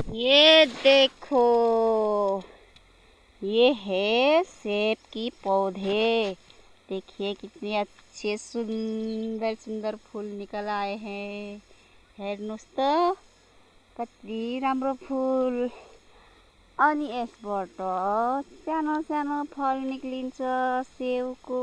ये देखो, ये है सेब की पौधे। देखिए कितने अच्छे सुंदर सुंदर फूल निकल आए हैं। हेर्नुस् त कति राम्रो फूल। अनि यसबाट सानो सानो फल निक्लिन्छ सेउको।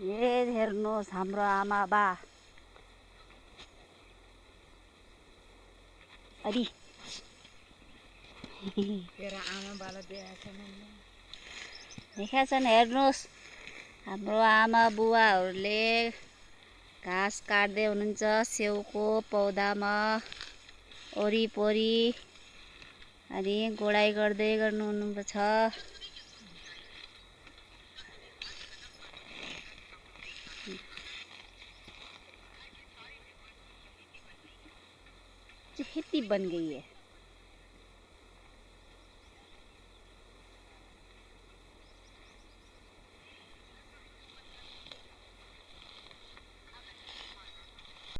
ये हेर्नुहोस् हाम्रो आमा बा। अरे तेरा आमा बाला देखाएको छन्। हेर्नुहोस् हाम्रो आमा बुवाहरूले घाँस काट्दै हुनुहुन्छ सेउको पौधामा वरिपरि। अनि गोडाइ गर्दै गर्नुहुन्छ। खेती बन गई है।